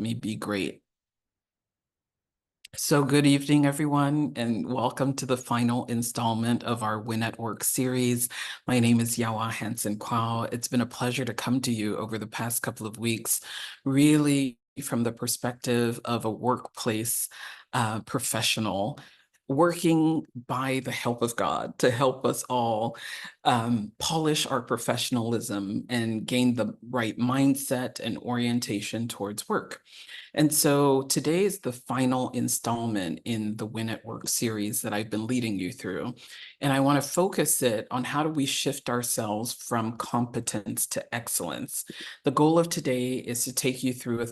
me be great. So good evening, everyone, and welcome to the final installment of our Win at Work series. My name is Hansen-Quao. It's been a pleasure to come to you over the past couple of weeks, really from the perspective of a workplace professional working by the help of God to help us all polish our professionalism and gain the right mindset and orientation towards work. And so today is the final installment in the Win at Work series that I've been leading you through. And I want to focus it on how do we shift ourselves from competence to excellence. The goal of today is to take you through a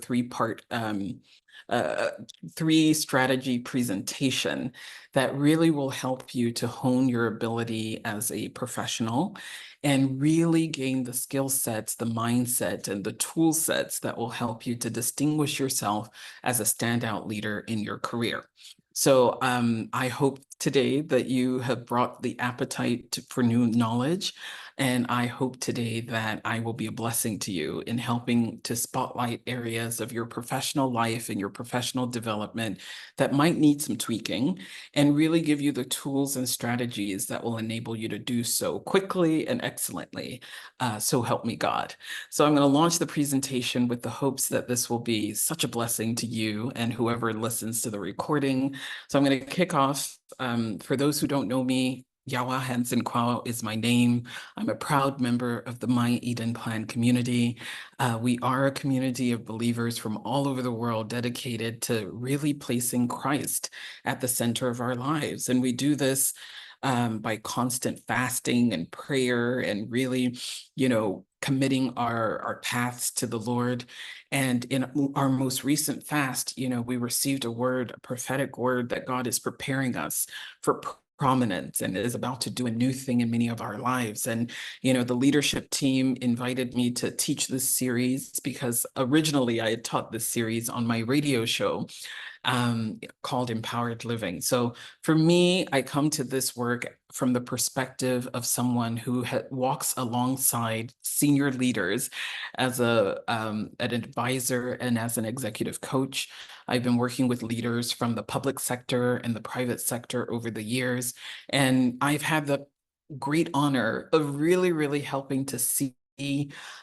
uh, three strategy presentation that really will help you to hone your ability as a professional and really gain the skill sets, the mindset, and the tool sets that will help you to distinguish yourself as a standout leader in your career. So I hope today that you have brought the appetite for new knowledge. And I hope today that I will be a blessing to you in helping to spotlight areas of your professional life and your professional development that might need some tweaking and really give you the tools and strategies that will enable you to do so quickly and excellently. So help me God. So I'm going to launch the presentation with the hopes that this will be such a blessing to you and whoever listens to the recording. So I'm going to kick off. For those who don't know me, Yawa Hansen-Quao is my name. I'm a proud member of the My Eden Plan community. We are a community of believers from all over the world dedicated to really placing Christ at the center of our lives. And we do this by constant fasting and prayer and really, committing our paths to the Lord. And in our most recent fast, we received a prophetic word that God is preparing us for prominence and is about to do a new thing in many of our lives. And, the leadership team invited me to teach this series because originally I had taught this series on my radio show called Empowered Living. So for me, I come to this work from the perspective of someone who walks alongside senior leaders as an advisor and as an executive coach. I've been working with leaders from the public sector and the private sector over the years, and I've had the great honor of really, really helping to see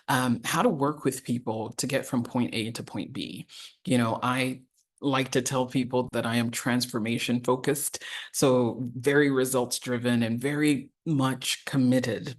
how to work with people to get from point A to point B. I like to tell people that I am transformation focused, so very results driven and very much committed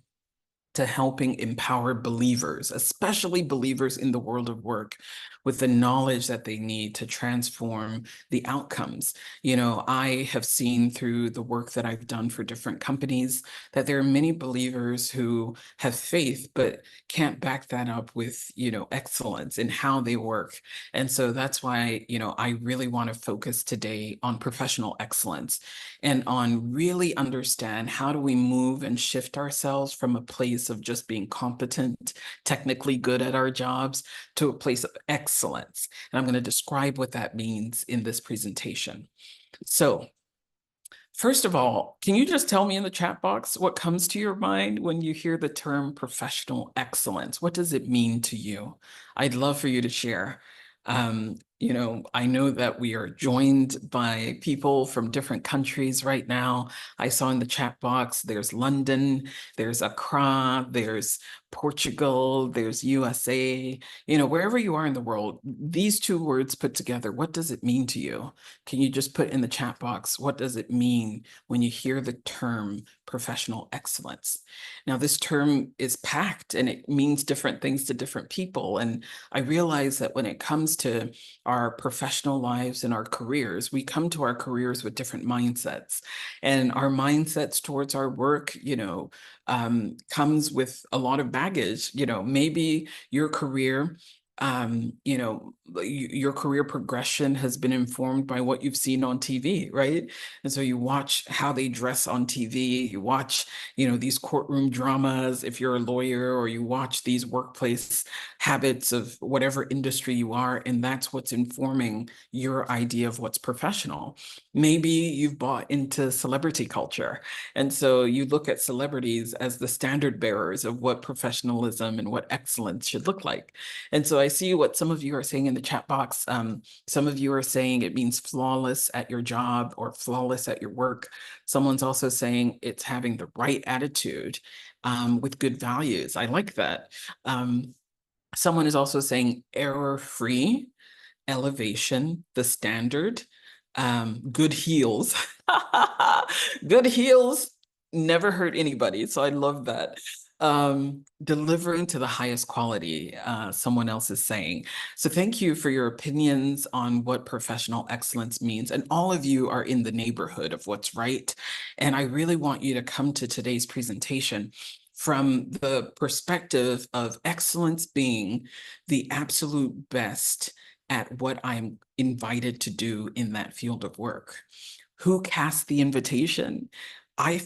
to helping empower believers, especially believers in the world of work, with the knowledge that they need to transform the outcomes. I have seen through the work that I've done for different companies that there are many believers who have faith, but can't back that up with, excellence in how they work. And so that's why, I really want to focus today on professional excellence and on really understand how do we move and shift ourselves from a place of just being competent, technically good at our jobs, to a place of excellence. And I'm going to describe what that means in this presentation. So first of all, can you just tell me in the chat box what comes to your mind when you hear the term professional excellence? What does it mean to you? I'd love for you to share. I know that we are joined by people from different countries right now. I saw in the chat box, there's London, there's Accra, there's Portugal, there's USA, wherever you are in the world, these two words put together, what does it mean to you? Can you just put in the chat box, what does it mean when you hear the term professional excellence? Now, this term is packed and it means different things to different people. And I realize that when it comes to our professional lives and our careers, we come to our careers with different mindsets. And our mindsets towards our work, comes with a lot of baggage. Maybe your career your career progression has been informed by what you've seen on TV, right? And so you watch how they dress on TV, you watch, these courtroom dramas if you're a lawyer, or you watch these workplace habits of whatever industry you are, and that's what's informing your idea of what's professional. Maybe you've bought into celebrity culture, and so you look at celebrities as the standard bearers of what professionalism and what excellence should look like. And so I see what some of you are saying in the chat box. Some of you are saying it means flawless at your job or flawless at your work. Someone's also saying it's having the right attitude with good values. I like that. Someone is also saying error-free, elevation, the standard, good heels. Good heels never hurt anybody, so I love that. Delivering to the highest quality, someone else is saying. So thank you for your opinions on what professional excellence means. And all of you are in the neighborhood of what's right. And I really want you to come to today's presentation from the perspective of excellence being the absolute best at what I'm invited to do in that field of work. Who cast the invitation? I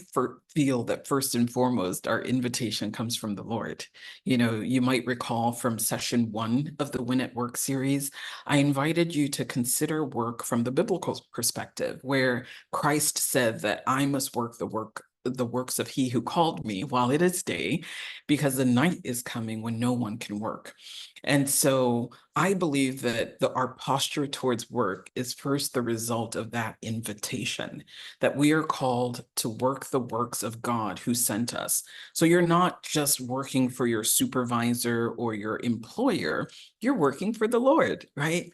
feel that first and foremost, our invitation comes from the Lord. You know, you might recall from session 1 of the Win at Work series, I invited you to consider work from the biblical perspective, where Christ said that I must work the works of he who called me while it is day, because the night is coming when no one can work. And so I believe that our posture towards work is first the result of that invitation, that we are called to work the works of God who sent us. So you're not just working for your supervisor or your employer, you're working for the Lord, right?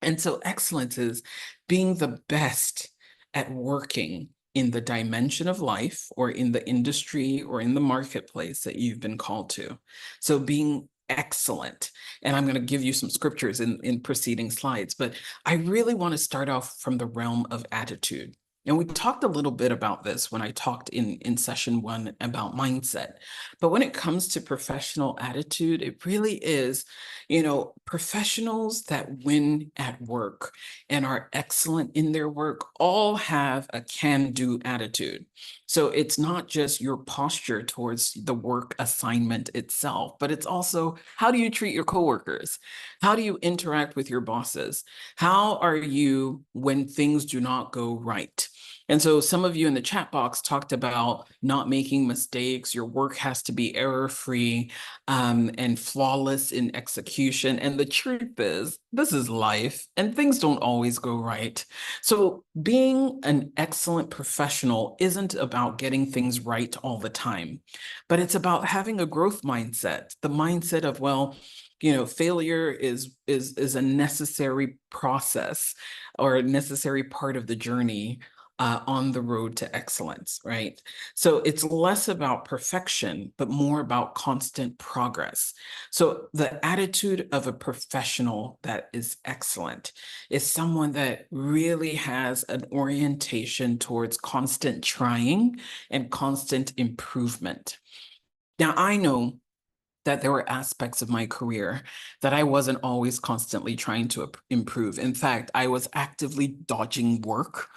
And so excellence is being the best at working in the dimension of life or in the industry or in the marketplace that you've been called to. So being excellent. And I'm going to give you some scriptures in preceding slides, but I really want to start off from the realm of attitude. And we talked a little bit about this when I talked in session 1 about mindset. But when it comes to professional attitude, it really is, you know, professionals that win at work and are excellent in their work all have a can-do attitude. So it's not just your posture towards the work assignment itself, but it's also how do you treat your coworkers? How do you interact with your bosses? How are you when things do not go right? And so some of you in the chat box talked about not making mistakes. Your work has to be error-free and flawless in execution. And the truth is, this is life and things don't always go right. So being an excellent professional isn't about getting things right all the time, but it's about having a growth mindset, the mindset of, well, you know, failure is a necessary process or a necessary part of the journey on the road to excellence, right? So it's less about perfection, but more about constant progress. So the attitude of a professional that is excellent is someone that really has an orientation towards constant trying and constant improvement. Now, I know that there were aspects of my career that I wasn't always constantly trying to improve. In fact, I was actively dodging work,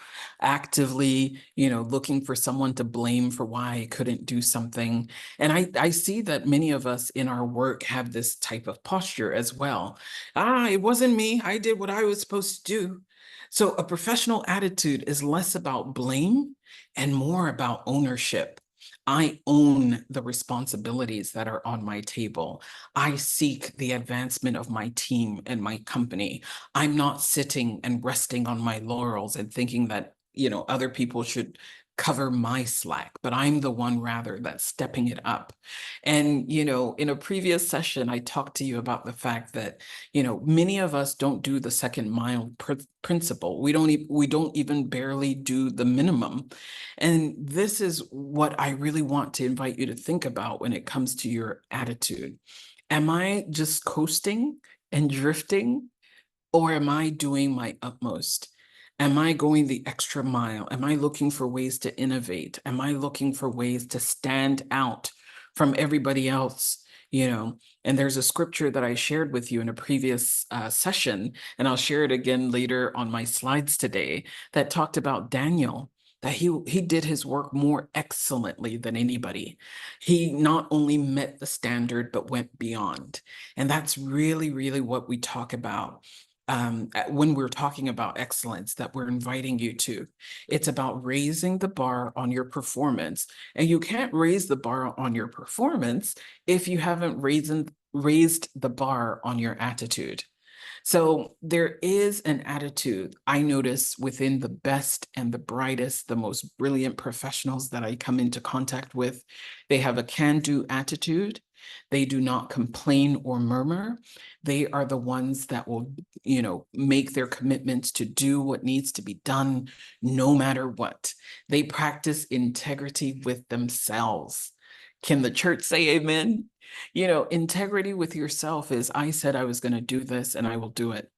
actively, you know, looking for someone to blame for why I couldn't do something. And I see that many of us in our work have this type of posture as well. It wasn't me. I did what I was supposed to do. So a professional attitude is less about blame and more about ownership. I own the responsibilities that are on my table. I seek the advancement of my team and my company. I'm not sitting and resting on my laurels and thinking that, you know, other people should cover my slack, but I'm the one rather that's stepping it up. And, you know, in a previous session, I talked to you about the fact that, you know, many of us don't do the second mile principle. We don't even barely do the minimum. And this is what I really want to invite you to think about when it comes to your attitude. Am I just coasting and drifting, or am I doing my utmost? Am I going the extra mile? Am I looking for ways to innovate? Am I looking for ways to stand out from everybody else? You know, and there's a scripture that I shared with you in a previous session, and I'll share it again later on my slides today, that talked about Daniel, that he did his work more excellently than anybody. He not only met the standard, but went beyond. And that's really, really what we talk about. when we're talking about excellence that we're inviting you to. It's about raising the bar on your performance. And you can't raise the bar on your performance if you haven't raised the bar on your attitude. So there is an attitude I notice within the best and the brightest, the most brilliant professionals that I come into contact with. They have a can-do attitude. They do not complain or murmur. They are the ones that will, make their commitments to do what needs to be done no matter what. They practice integrity with themselves. Can the church say amen? Integrity with yourself is, I said I was going to do this and I will do it.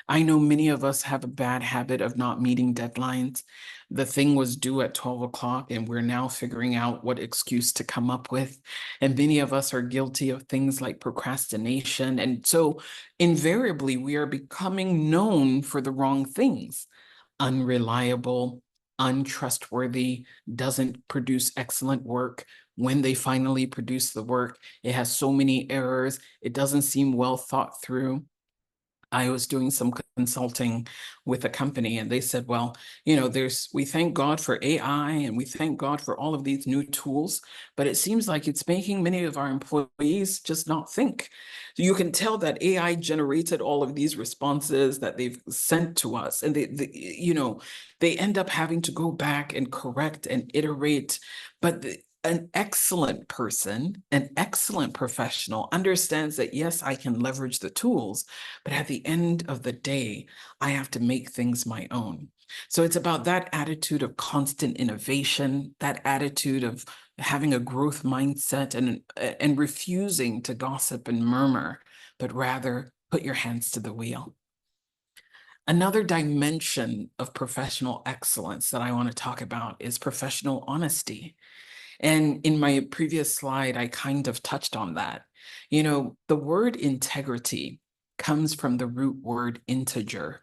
I know many of us have a bad habit of not meeting deadlines. The thing was due at 12 o'clock and we're now figuring out what excuse to come up with. And many of us are guilty of things like procrastination. And so invariably, we are becoming known for the wrong things: unreliable, untrustworthy, doesn't produce excellent work. When they finally produce the work, it has so many errors. It doesn't seem well thought through. I was doing some consulting with a company and they said, well, we thank God for AI and we thank God for all of these new tools, but it seems like it's making many of our employees just not think. So you can tell that AI generated all of these responses that they've sent to us, and they end up having to go back and correct and iterate. But an excellent person, an excellent professional understands that, yes, I can leverage the tools, but at the end of the day, I have to make things my own. So it's about that attitude of constant innovation, that attitude of having a growth mindset and refusing to gossip and murmur, but rather put your hands to the wheel. Another dimension of professional excellence that I want to talk about is professional honesty. And in my previous slide, I kind of touched on that. The word integrity comes from the root word integer.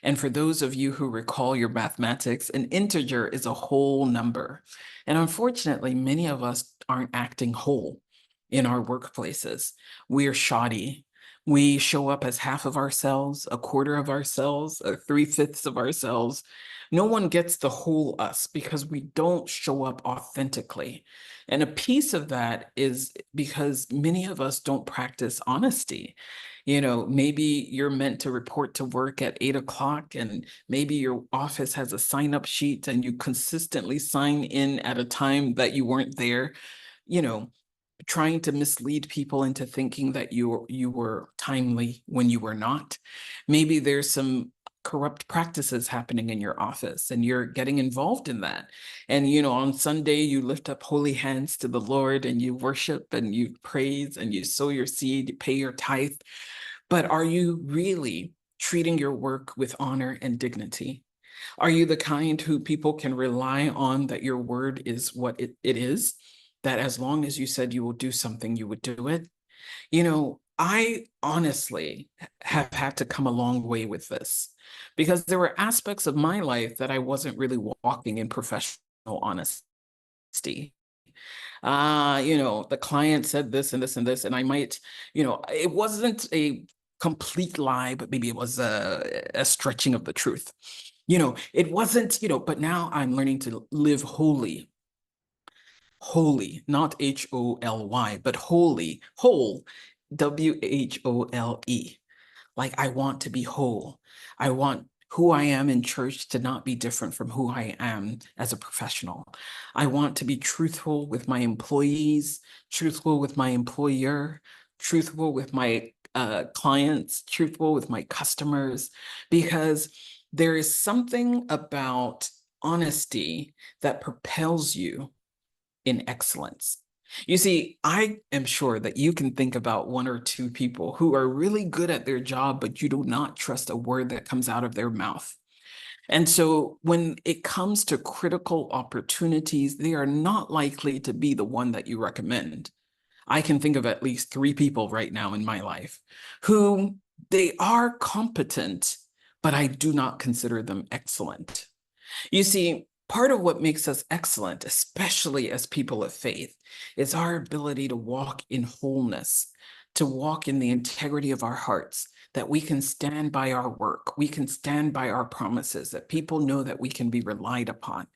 And for those of you who recall your mathematics, an integer is a whole number. And unfortunately, many of us aren't acting whole in our workplaces. We're shoddy. We show up as half of ourselves, a quarter of ourselves, 3/5 of ourselves. No one gets the whole us because we don't show up authentically. And a piece of that is because many of us don't practice honesty. Maybe you're meant to report to work at 8 o'clock, and maybe your office has a sign up sheet and you consistently sign in at a time that you weren't there. You know, trying to mislead people into thinking that you were timely when you were not. Maybe there's some corrupt practices happening in your office and you're getting involved in that. And on Sunday you lift up holy hands to the Lord and you worship and you praise and you sow your seed, you pay your tithe. But are you really treating your work with honor and dignity? Are you the kind who people can rely on, that your word is what it is? That as long as you said you will do something, you would do it? I honestly have had to come a long way with this, because there were aspects of my life that I wasn't really walking in professional honesty. The client said this and this and this, and I might, it wasn't a complete lie, but maybe it was a stretching of the truth. It wasn't, but now I'm learning to live holy, not Holy, but holy, whole, WHOLE. Like, I want to be whole. I want who I am in church to not be different from who I am as a professional. I want to be truthful with my employees, truthful with my employer, truthful with my clients, truthful with my customers, because there is something about honesty that propels you in excellence. You see, I am sure that you can think about one or two people who are really good at their job, but you do not trust a word that comes out of their mouth. And so when it comes to critical opportunities, they are not likely to be the one that you recommend. I can think of at least 3 people right now in my life who, they are competent, but I do not consider them excellent. You see, part of what makes us excellent, especially as people of faith, is our ability to walk in wholeness, to walk in the integrity of our hearts, that we can stand by our work, we can stand by our promises, that people know that we can be relied upon.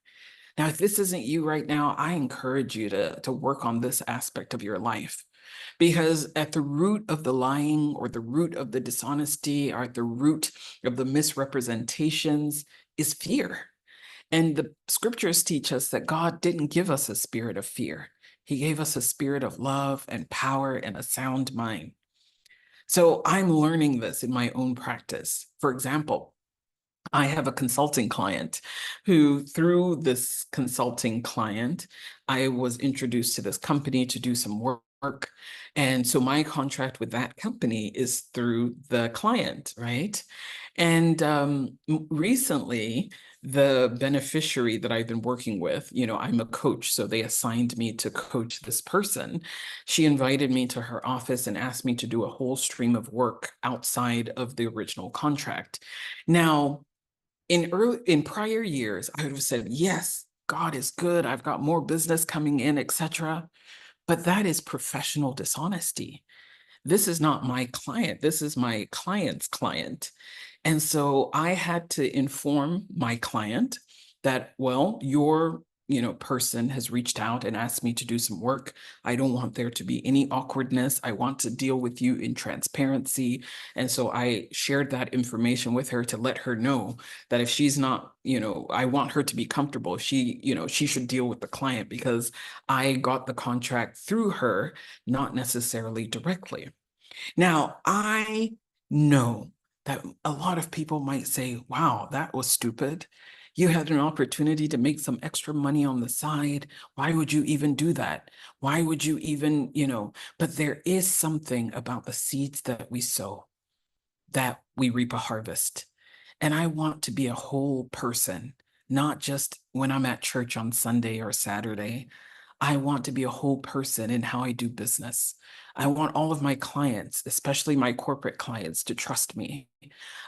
Now, if this isn't you right now, I encourage you to work on this aspect of your life. Because at the root of the lying or the root of the dishonesty or at the root of the misrepresentations is fear. And the scriptures teach us that God didn't give us a spirit of fear. He gave us a spirit of love and power and a sound mind. So I'm learning this in my own practice. For example, I have a consulting client who, through this consulting client, I was introduced to this company to do some work. And so my contract with that company is through the client, right? And recently, the beneficiary that I've been working with, I'm a coach, so they assigned me to coach this person. She invited me to her office and asked me to do a whole stream of work outside of the original contract. Now, in prior years, I would have said, yes, God is good. I've got more business coming in, etc. But that is professional dishonesty. This is not my client. This is my client's client. And so I had to inform my client that, well, your person has reached out and asked me to do some work. I don't want there to be any awkwardness. I want to deal with you in transparency. And so I shared that information with her to let her know that if she's not, I want her to be comfortable. She should deal with the client because I got the contract through her, not necessarily directly. Now, I know that a lot of people might say, wow, that was stupid. You had an opportunity to make some extra money on the side. Why would you even do that? Why would you even, but there is something about the seeds that we sow that we reap a harvest. And I want to be a whole person, not just when I'm at church on Sunday or Saturday. I want to be a whole person in how I do business. I want all of my clients, especially my corporate clients, to trust me.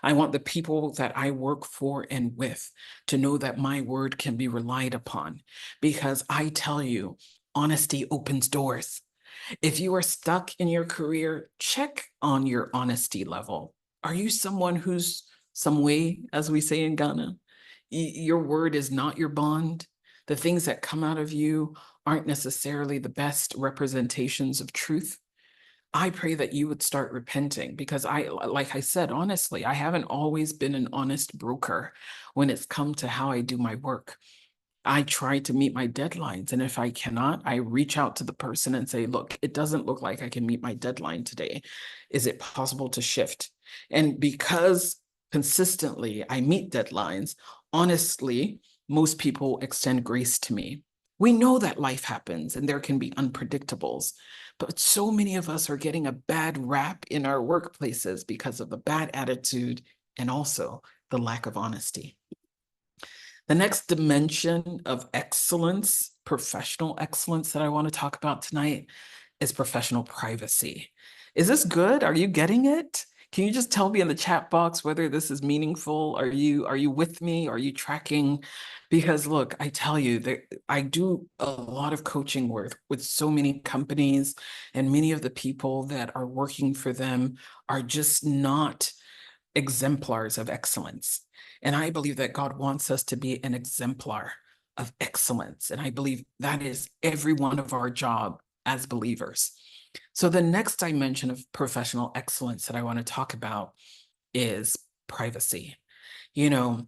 I want the people that I work for and with to know that my word can be relied upon because I tell you, honesty opens doors. If you are stuck in your career, check on your honesty level. Are you someone who's some way, as we say in Ghana? Your word is not your bond. The things that come out of you aren't necessarily the best representations of truth. I pray that you would start repenting because like I said, honestly, I haven't always been an honest broker when it's come to how I do my work. I try to meet my deadlines. And if I cannot, I reach out to the person and say, look, it doesn't look like I can meet my deadline today. Is it possible to shift? And because consistently I meet deadlines, honestly, most people extend grace to me. We know that life happens and there can be unpredictables, but so many of us are getting a bad rap in our workplaces because of the bad attitude and also the lack of honesty. The next dimension of excellence, professional excellence that I want to talk about tonight is professional privacy. Is this good? Are you getting it? Can you just tell me in the chat box whether this is meaningful? Are you with me? Are you tracking? Because look, I tell you that I do a lot of coaching work with so many companies, and many of the people that are working for them are just not exemplars of excellence. And I believe that God wants us to be an exemplar of excellence. And I believe that is every one of our job as believers. So the next dimension of professional excellence that I want to talk about is privacy. You know,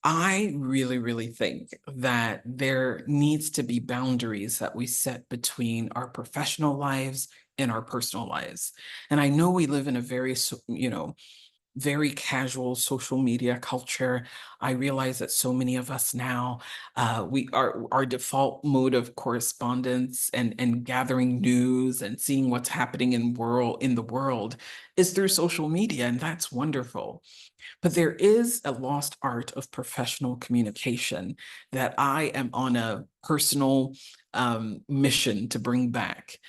I really, really think that there needs to be boundaries that we set between our professional lives and our personal lives. And I know we live in a very, very casual social media culture. I realize that so many of us now, we are our default mode of correspondence and gathering news and seeing what's happening in the world is through social media, and that's wonderful. But there is a lost art of professional communication that I am on a personal mission to bring back.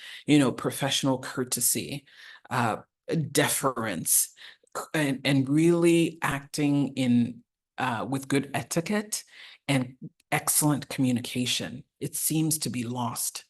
Professional courtesy, uh, deference, and really acting in with good etiquette and excellent communication. It seems to be lost.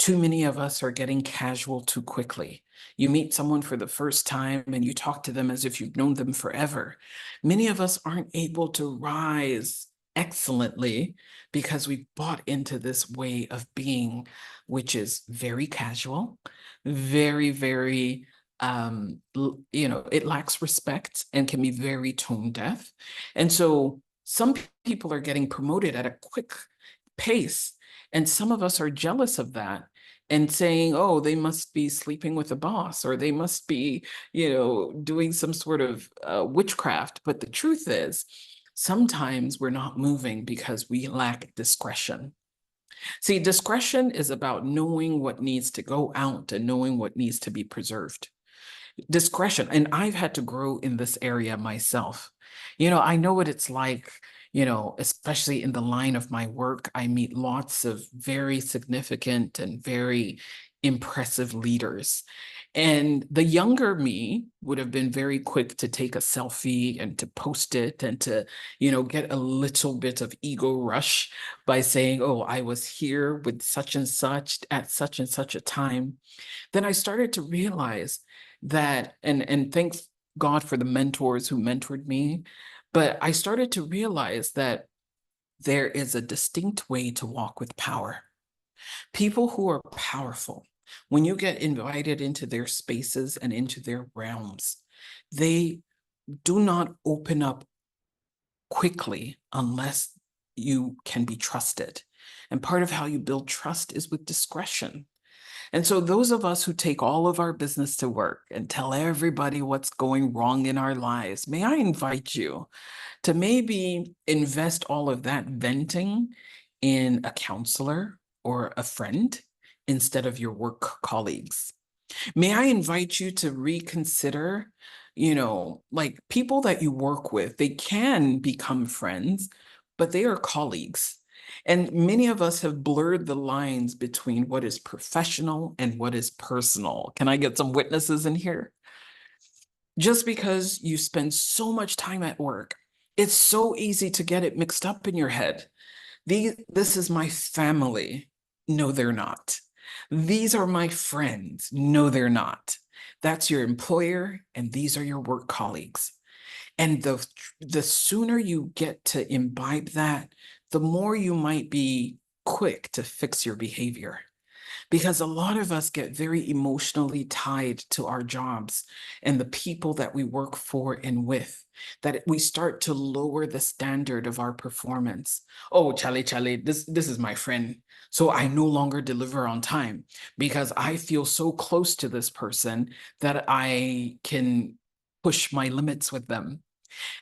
Too many of us are getting casual too quickly. You meet someone for the first time and you talk to them as if you've known them forever. Many of us aren't able to rise excellently because we bought into this way of being, which is very casual, very, it lacks respect and can be very tone deaf. And so some people are getting promoted at a quick pace, and some of us are jealous of that and saying, oh, they must be sleeping with the boss, or they must be, doing some sort of witchcraft. But the truth is, sometimes we're not moving because we lack discretion. See, discretion is about knowing what needs to go out and knowing what needs to be preserved. Discretion, and I've had to grow in this area myself. I know what it's like, especially in the line of my work. I meet lots of very significant and very impressive leaders. And the younger me would have been very quick to take a selfie and to post it and to, get a little bit of ego rush by saying, oh, I was here with such and such at such and such a time. Then I started to realize that, and thanks God for the mentors who mentored me, but I started to realize that there is a distinct way to walk with power. People who are powerful, when you get invited into their spaces and into their realms, they do not open up quickly unless you can be trusted. And part of how you build trust is with discretion. And so those of us who take all of our business to work and tell everybody what's going wrong in our lives, may I invite you to maybe invest all of that venting in a counselor or a friend instead of your work colleagues. May I invite you to reconsider, like people that you work with, they can become friends, but they are colleagues. And many of us have blurred the lines between what is professional and what is personal. Can I get some witnesses in here? Just because you spend so much time at work, it's so easy to get it mixed up in your head. This is my family. No, they're not. These are my friends. No, they're not. That's your employer, and these are your work colleagues. And the sooner you get to imbibe that, the more you might be quick to fix your behavior. Because a lot of us get very emotionally tied to our jobs and the people that we work for and with, that we start to lower the standard of our performance. Oh, Charlie, this is my friend. So I no longer deliver on time because I feel so close to this person that I can push my limits with them.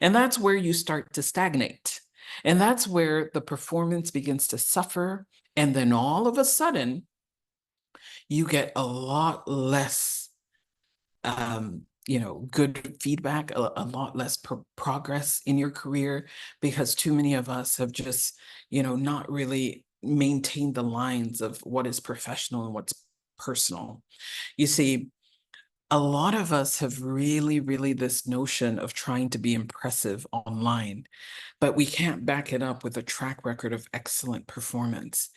And that's where you start to stagnate. And that's where the performance begins to suffer. And then all of a sudden, you get a lot less, good feedback, a lot less progress in your career because too many of us have just, not really maintained the lines of what is professional and what's personal. You see, a lot of us have really this notion of trying to be impressive online, but we can't back it up with a track record of excellent performance.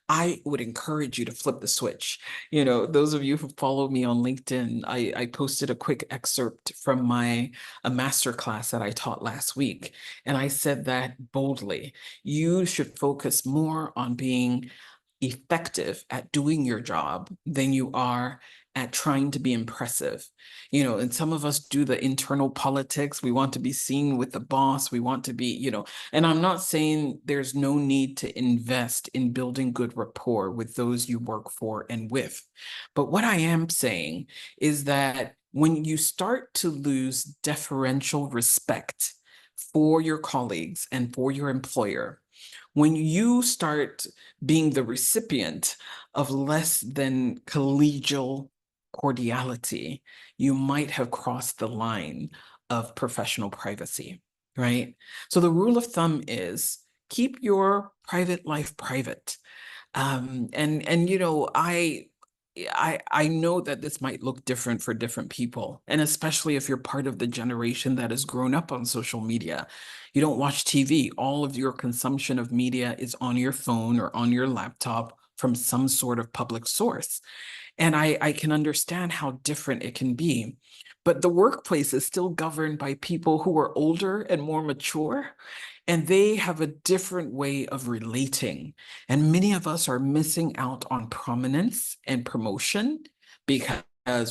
I would encourage you to flip the switch. Those of you who follow me on LinkedIn, I posted a quick excerpt from a master class that I taught last week. And I said that boldly. You should focus more on being effective at doing your job than you are at trying to be impressive. And some of us do the internal politics. We want to be seen with the boss. We want to be, and I'm not saying there's no need to invest in building good rapport with those you work for and with. But what I am saying is that when you start to lose deferential respect for your colleagues and for your employer, when you start being the recipient of less than collegial cordiality, you might have crossed the line of professional privacy, right? So the rule of thumb is keep your private life private. And I know that this might look different for different people, and especially if you're part of the generation that has grown up on social media. You don't watch TV. All of your consumption of media is on your phone or on your laptop from some sort of public source. And I can understand how different it can be. But the workplace is still governed by people who are older and more mature, and they have a different way of relating. And many of us are missing out on prominence and promotion because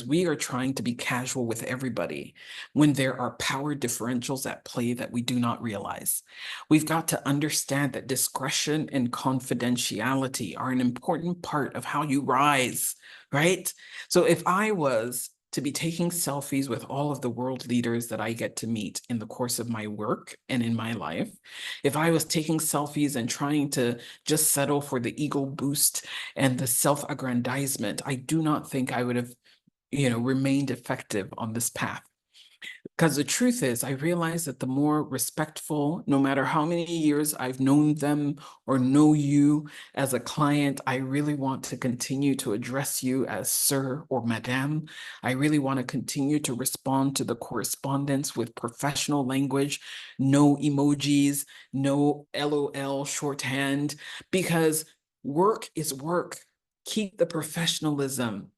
we are trying to be casual with everybody when there are power differentials at play that we do not realize. We've got to understand that discretion and confidentiality are an important part of how you rise, right? So if I was to be taking selfies with all of the world leaders that I get to meet in the course of my work and in my life, if I was taking selfies and trying to just settle for the ego boost and the self-aggrandizement, I do not think I would have, remained effective on this path. Because the truth is, I realize that the more respectful, no matter how many years I've known them or know you as a client, I really want to continue to address you as sir or madame. I really want to continue to respond to the correspondence with professional language, no emojis, no LOL shorthand, because work is work. Keep the professionalism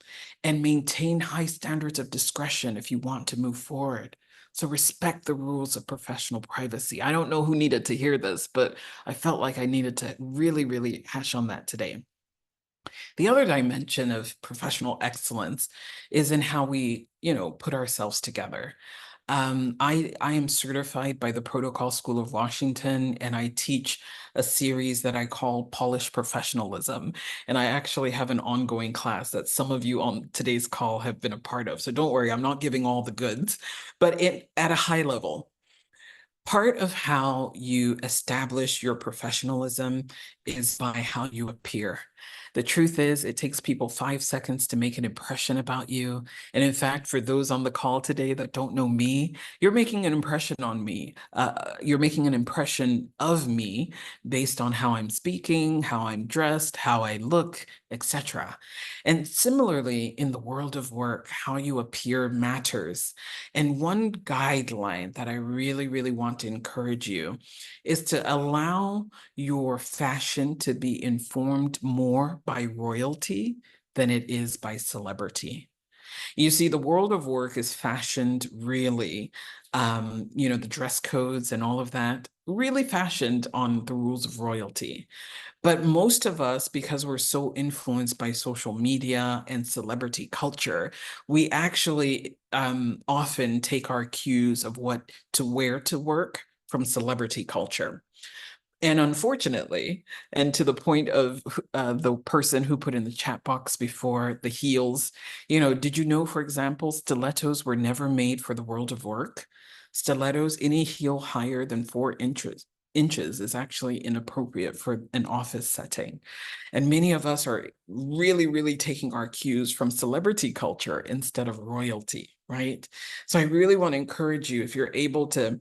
and maintain high standards of discretion if you want to move forward. So respect the rules of professional privacy. I don't know who needed to hear this, but I felt like I needed to really, really hash on that today. The other dimension of professional excellence is in how we, put ourselves together. I am certified by the Protocol School of Washington, and I teach a series that I call Polished Professionalism. And I actually have an ongoing class that some of you on today's call have been a part of. So don't worry, I'm not giving all the goods, but at a high level, part of how you establish your professionalism is by how you appear. The truth is, it takes people 5 seconds to make an impression about you. And in fact, for those on the call today that don't know me, you're making an impression on me. You're making an impression of me based on how I'm speaking, how I'm dressed, how I look, etc. And similarly, in the world of work, how you appear matters. And one guideline that I really, really want to encourage you is to allow your fashion to be informed more by royalty than it is by celebrity. You see, the world of work is fashioned really, the dress codes and all of that, really fashioned on the rules of royalty. But most of us, because we're so influenced by social media and celebrity culture, we actually often take our cues of what to wear to work from celebrity culture. And unfortunately, and to the point of the person who put in the chat box before, the heels, did you know, for example, stilettos were never made for the world of work? Stilettos, any heel higher than 4 inches is actually inappropriate for an office setting. And many of us are really, really taking our cues from celebrity culture instead of royalty, right? So I really want to encourage you, if you're able to,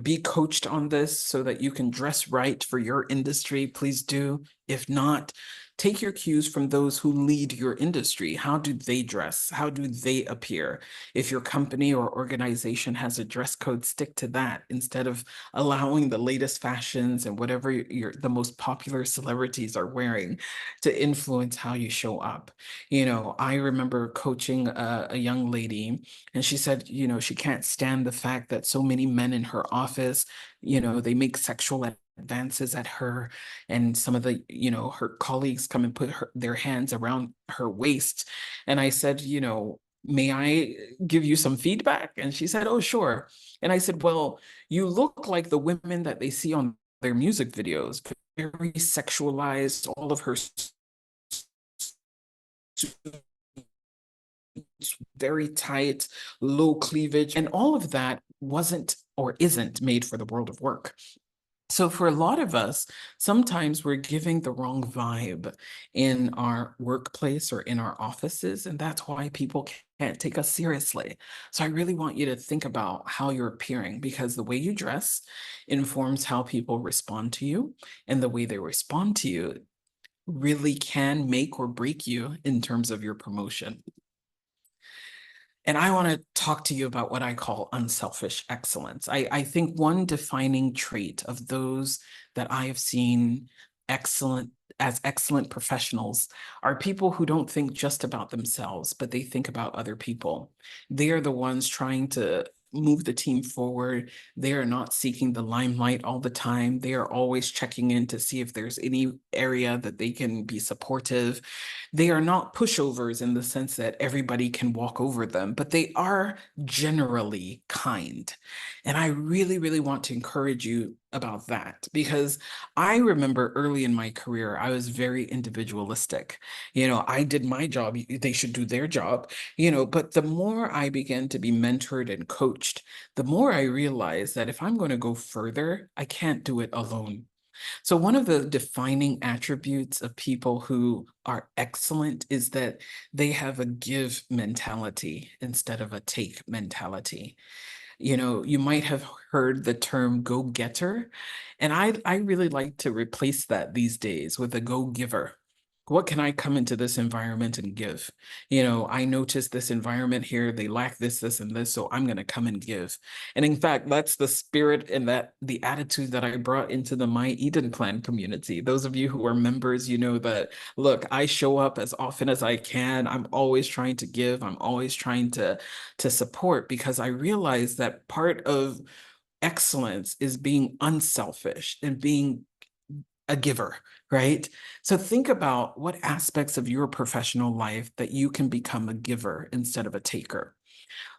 be coached on this so that you can dress right for your industry, please do. If not, take your cues from those who lead your industry. How do they dress? How do they appear? If your company or organization has a dress code, stick to that instead of allowing the latest fashions and whatever the most popular celebrities are wearing to influence how you show up. I remember coaching a young lady, and she said, she can't stand the fact that so many men in her office, they make sexual advances at her, and some of the, her colleagues come and put their hands around her waist. And I said, may I give you some feedback? And she said, oh, sure. And I said, well, you look like the women that they see on their music videos, very sexualized, all of her very tight, low cleavage, and all of that wasn't or isn't made for the world of work. So for a lot of us, sometimes we're giving the wrong vibe in our workplace or in our offices, and that's why people can't take us seriously. So I really want you to think about how you're appearing, because the way you dress informs how people respond to you, and the way they respond to you really can make or break you in terms of your promotion. And I want to talk to you about what I call unselfish excellence. I think one defining trait of those that I have seen as excellent professionals are people who don't think just about themselves, but they think about other people. They are the ones trying to move the team forward. They are not seeking the limelight all the time. They are always checking in to see if there's any area that they can be supportive. They are not pushovers in the sense that everybody can walk over them, but they are generally kind. And I really, really want to encourage you about that because I remember early in my career, I was very individualistic. I did my job, they should do their job, but the more I began to be mentored and coached, the more I realized that if I'm going to go further, I can't do it alone. So, one of the defining attributes of people who are excellent is that they have a give mentality instead of a take mentality. You might have heard the term go-getter, and I really like to replace that these days with a go-giver. What can I come into this environment and give? I noticed this environment here, they lack this, this, and this, so I'm going to come and give. And in fact, that's the spirit and that the attitude that I brought into the My Eden Plan community. Those of you who are members, you know that, look, I show up as often as I can. I'm always trying to give. I'm always trying to support because I realize that part of excellence is being unselfish and being a giver, right? So think about what aspects of your professional life that you can become a giver instead of a taker.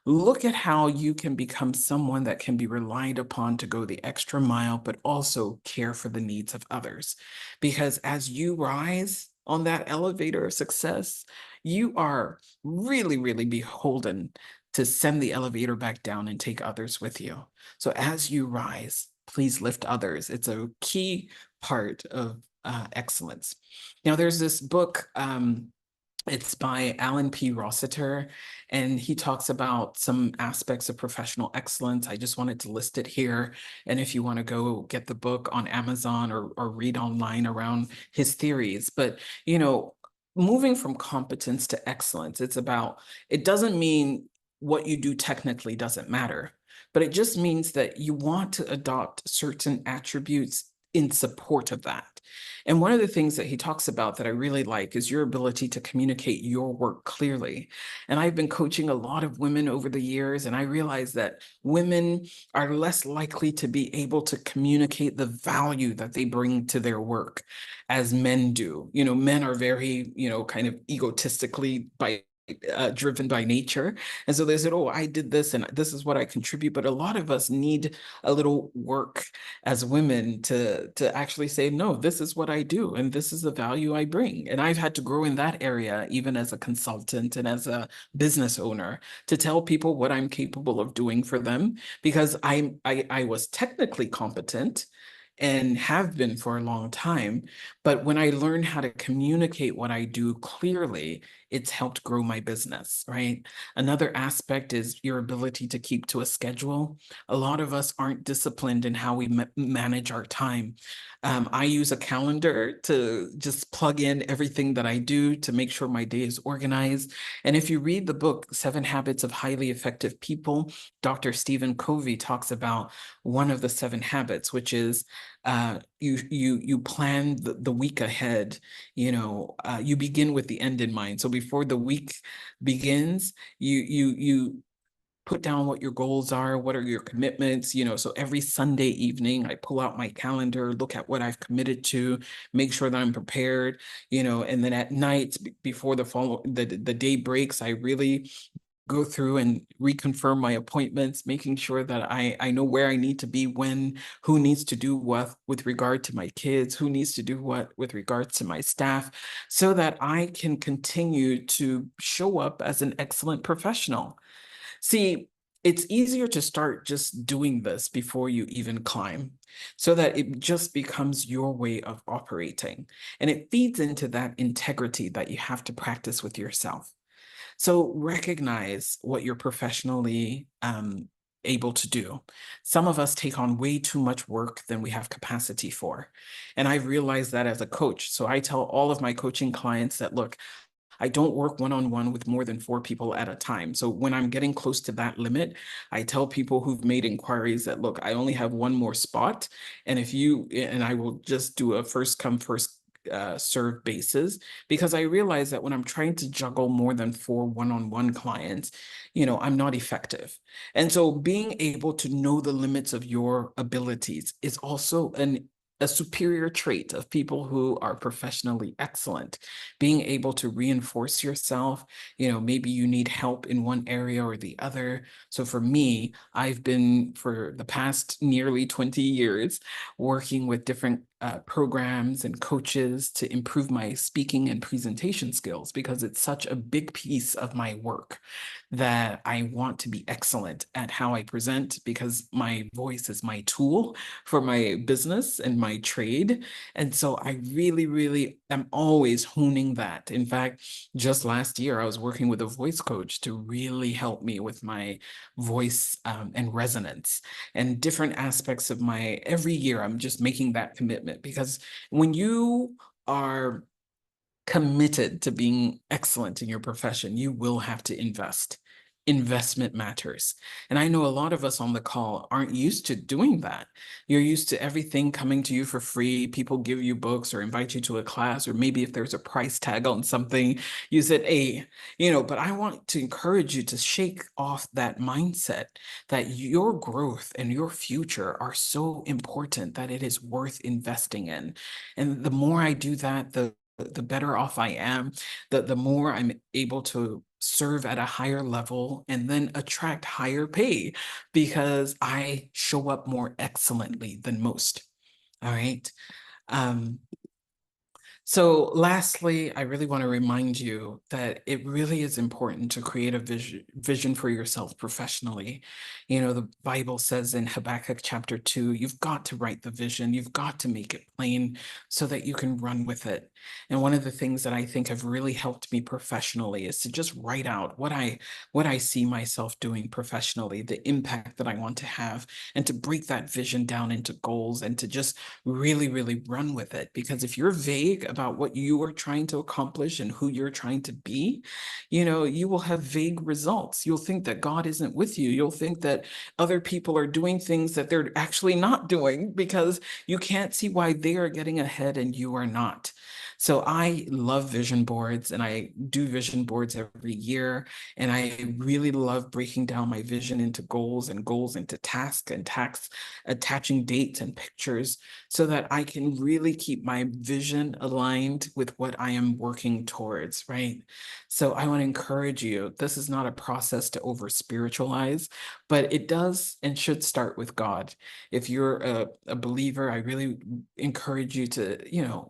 Look at how you can become someone that can be relied upon to go the extra mile, but also care for the needs of others. Because as you rise on that elevator of success, you are really, really beholden to send the elevator back down and take others with you. So as you rise, please lift others. It's a key part of excellence. Now, there's this book. It's by Alan P. Rossiter, and he talks about some aspects of professional excellence. I just wanted to list it here. And if you want to go get the book on Amazon or read online around his theories. But, moving from competence to excellence, it doesn't mean what you do technically doesn't matter, but it just means that you want to adopt certain attributes in support of that. And one of the things that he talks about that I really like is your ability to communicate your work clearly. And I've been coaching a lot of women over the years, and I realize that women are less likely to be able to communicate the value that they bring to their work as men do. Men are very, kind of egotistically driven by nature. And so they said, oh, I did this and this is what I contribute. But a lot of us need a little work as women to actually say, no, this is what I do and this is the value I bring. And I've had to grow in that area, even as a consultant and as a business owner, to tell people what I'm capable of doing for them because I was technically competent and have been for a long time. But when I learned how to communicate what I do clearly, it's helped grow my business, right? Another aspect is your ability to keep to a schedule. A lot of us aren't disciplined in how we manage our time. I use a calendar to just plug in everything that I do to make sure my day is organized. And if you read the book, Seven Habits of Highly Effective People, Dr. Stephen Covey talks about one of the seven habits, which is you plan the week ahead. You begin with the end in mind. So before the week begins, you put down what your goals are, what are your commitments. So every Sunday evening I pull out my calendar, look at what I've committed to, make sure that I'm prepared. And then at night before the day breaks, I really go through and reconfirm my appointments, making sure that I know where I need to be when, who needs to do what with regard to my kids, who needs to do what with regards to my staff, so that I can continue to show up as an excellent professional. See, it's easier to start just doing this before you even climb, so that it just becomes your way of operating. And it feeds into that integrity that you have to practice with yourself. So recognize what you're professionally able to do. Some of us take on way too much work than we have capacity for. And I've realized that as a coach. So I tell all of my coaching clients that, look, I don't work one-on-one with more than 4 people at a time. So when I'm getting close to that limit, I tell people who've made inquiries that, look, I only have one more spot. And I will just do a first come, first serve bases, because I realize that when I'm trying to juggle more than 4 one-on-one clients, I'm not effective. And so being able to know the limits of your abilities is also a superior trait of people who are professionally excellent. Being able to reinforce yourself, maybe you need help in one area or the other. So for me, I've been for the past nearly 20 years working with different programs and coaches to improve my speaking and presentation skills, because it's such a big piece of my work that I want to be excellent at how I present, because my voice is my tool for my business and my trade. And so I really, really am always honing that. In fact, just last year, I was working with a voice coach to really help me with my voice and resonance and different aspects of my every year. I'm just making that commitment, because when you are committed to being excellent in your profession, you will have to invest. Investment matters. And I know a lot of us on the call aren't used to doing that. You're used to everything coming to you for free. People give you books or invite you to a class, or maybe if there's a price tag on something, you said, hey, but I want to encourage you to shake off that mindset that your growth and your future are so important that it is worth investing in. And the more I do that, the better off I am, the more I'm able to serve at a higher level and then attract higher pay, because I show up more excellently than most. All right. Um, so lastly, I really want to remind you that it really is important to create a vision for yourself professionally. The Bible says in Habakkuk chapter 2, you've got to write the vision, you've got to make it plain so that you can run with it. And one of the things that I think have really helped me professionally is to just write out what I see myself doing professionally, the impact that I want to have, and to break that vision down into goals and to just really, really run with it. Because if you're vague about what you are trying to accomplish and who you're trying to be, you will have vague results. You'll think that God isn't with you. You'll think that other people are doing things that they're actually not doing, because you can't see why they are getting ahead and you are not. So I love vision boards, and I do vision boards every year. And I really love breaking down my vision into goals and goals into tasks and tasks, attaching dates and pictures, so that I can really keep my vision aligned with what I am working towards, right? So I want to encourage you, this is not a process to over spiritualize, but it does and should start with God. If you're a believer, I really encourage you to,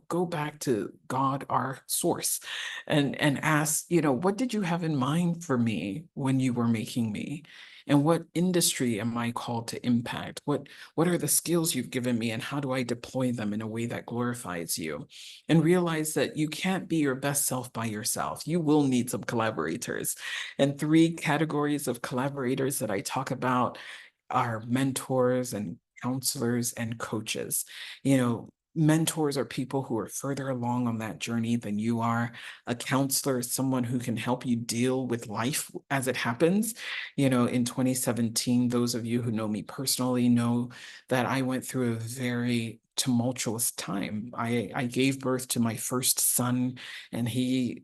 go back to God, our source, and ask, what did you have in mind for me when you were making me? And what industry am I called to impact? What are the skills you've given me, and how do I deploy them in a way that glorifies you? And realize that you can't be your best self by yourself. You will need some collaborators. And 3 categories of collaborators that I talk about are mentors and counselors and coaches. Mentors are people who are further along on that journey than you are. A counselor is someone who can help you deal with life as it happens. In 2017, those of you who know me personally know that I went through a very tumultuous time. I gave birth to my first son, and he,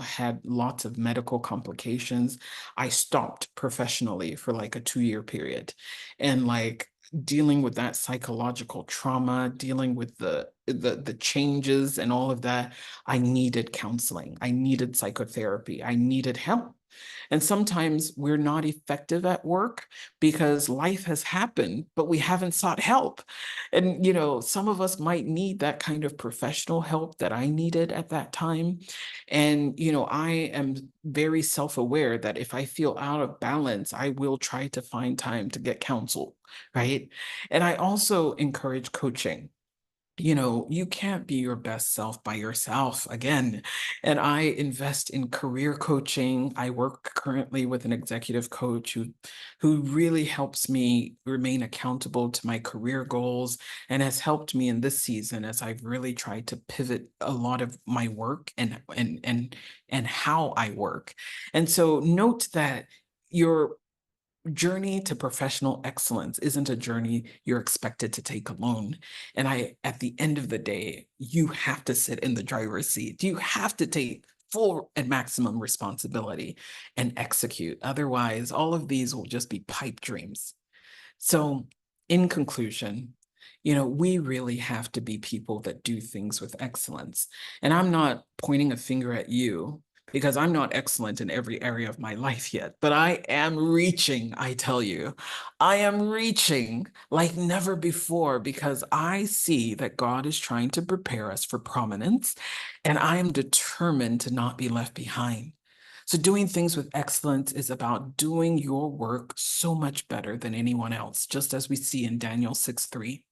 had lots of medical complications. I stopped professionally for like a 2-year period. And like, dealing with that psychological trauma, dealing with the changes and all of that, I needed counseling. I needed psychotherapy. I needed help. And sometimes we're not effective at work because life has happened, but we haven't sought help. And, some of us might need that kind of professional help that I needed at that time. And, I am very self-aware that if I feel out of balance, I will try to find time to get counsel, right? And I also encourage coaching. You can't be your best self by yourself again. And I invest in career coaching. I work currently with an executive coach who really helps me remain accountable to my career goals, and has helped me in this season as I've really tried to pivot a lot of my work and how I work. And so note that your journey to professional excellence isn't a journey you're expected to take alone. And at the end of the day, you have to sit in the driver's seat. You have to take full and maximum responsibility and execute. Otherwise, all of these will just be pipe dreams. So, in conclusion, we really have to be people that do things with excellence. And I'm not pointing a finger at you because I'm not excellent in every area of my life yet, but I am reaching, I tell you. I am reaching like never before because I see that God is trying to prepare us for prominence, and I am determined to not be left behind. So, doing things with excellence is about doing your work so much better than anyone else, just as we see in Daniel 6:3.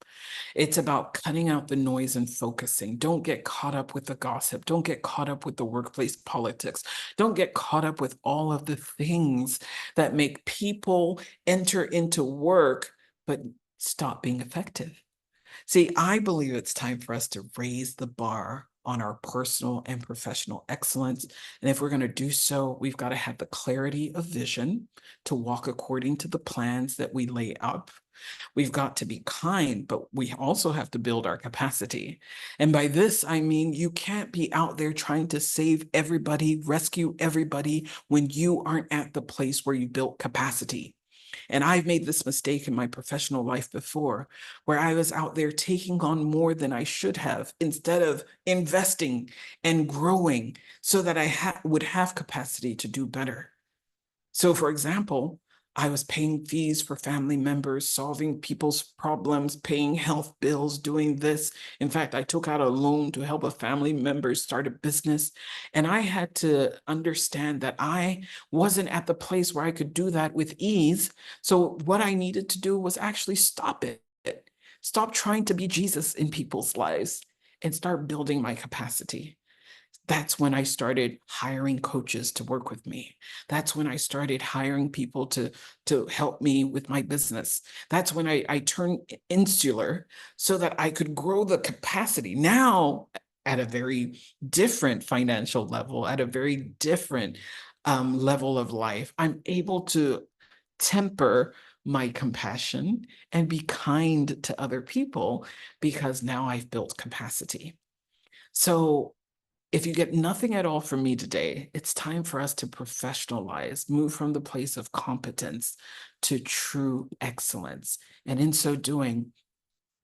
It's about cutting out the noise and focusing. Don't get caught up with the gossip. Don't get caught up with the workplace politics. Don't get caught up with all of the things that make people enter into work but stop being effective. See, I believe it's time for us to raise the bar on our personal and professional excellence. And if we're going to do so, we've got to have the clarity of vision to walk according to the plans that we lay up. We've got to be kind, but we also have to build our capacity. And by this, I mean, you can't be out there trying to save everybody, rescue everybody when you aren't at the place where you built capacity. And I've made this mistake in my professional life before, where I was out there taking on more than I should have instead of investing and growing so that I would have capacity to do better. So, for example, I was paying fees for family members, solving people's problems, paying health bills, doing this. In fact, I took out a loan to help a family member start a business. And I had to understand that I wasn't at the place where I could do that with ease. So, what I needed to do was actually stop it, stop trying to be Jesus in people's lives, and start building my capacity. That's when I started hiring coaches to work with me. That's when I started hiring people to help me with my business. That's when I turned insular so that I could grow the capacity now at a very different financial level, at a very different level of life. I'm able to temper my compassion and be kind to other people because now I've built capacity. So if you get nothing at all from me today, it's time for us to professionalize, move from the place of competence to true excellence. And in so doing,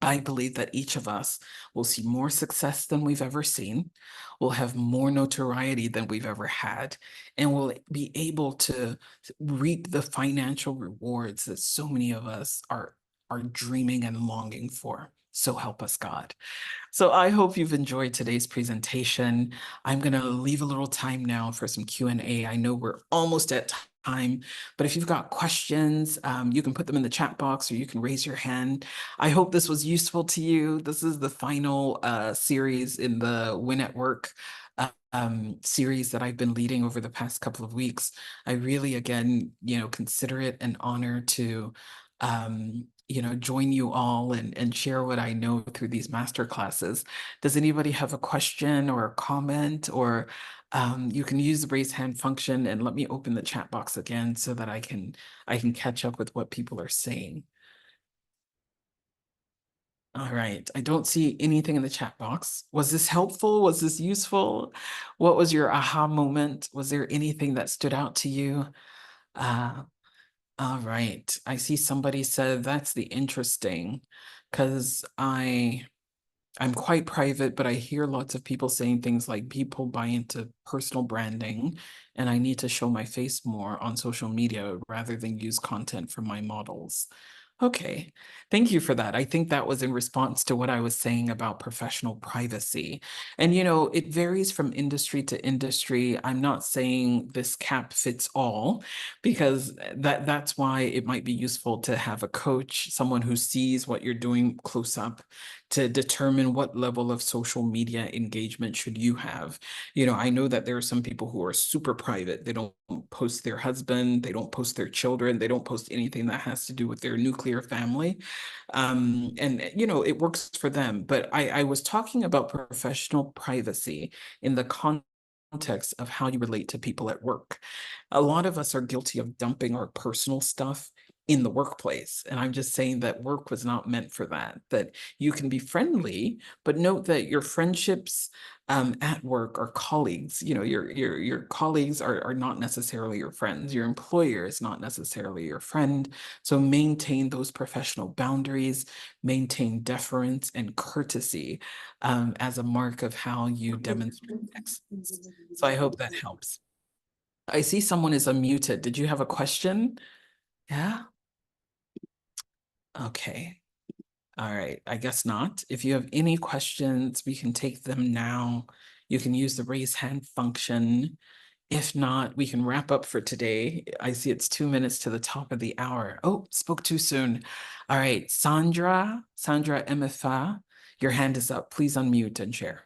I believe that each of us will see more success than we've ever seen, will have more notoriety than we've ever had, and will be able to reap the financial rewards that so many of us are dreaming and longing for. So help us, God. So I hope you've enjoyed today's presentation. I'm going to leave a little time now for some Q&A. I know we're almost at time, but if you've got questions, you can put them in the chat box or you can raise your hand. I hope this was useful to you. This is the final series in the Win at Work series that I've been leading over the past couple of weeks. I really, again, consider it an honor to join you all and share what I know through these master classes. Does anybody have a question or a comment, or you can use the raise hand function and let me open the chat box again so that I can catch up with what people are saying. All right, I don't see anything in the chat box. Was this helpful? Was this useful? What was your aha moment? Was there anything that stood out to you? Uh, all right. I see somebody said that's the interesting because I'm quite private, but I hear lots of people saying things like people buy into personal branding and I need to show my face more on social media rather than use content from my models. Okay, thank you for that. I think that was in response to what I was saying about professional privacy. And it varies from industry to industry. I'm not saying this cap fits all because that's why it might be useful to have a coach, someone who sees what you're doing close up to determine what level of social media engagement should you have. I know that there are some people who are super private. They don't post their husband, they don't post their children, they don't post anything that has to do with their nuclear family. And it works for them. But I was talking about professional privacy in the context context of how you relate to people at work. A lot of us are guilty of dumping our personal stuff in the workplace. And I'm just saying that work was not meant for that, that you can be friendly, but note that your friendships at work are colleagues. You know, your colleagues are not necessarily your friends. Your employer is not necessarily your friend. So maintain those professional boundaries, maintain deference and courtesy as a mark of how you demonstrate excellence. So I hope that helps. I see someone is unmuted. Did you have a question? Yeah? Okay. All right. I guess not. If you have any questions, we can take them now. You can use the raise hand function. If not, we can wrap up for today. I see it's 2 minutes to the top of the hour. Oh, spoke too soon. All right. Sandra MFA, your hand is up. Please unmute and share.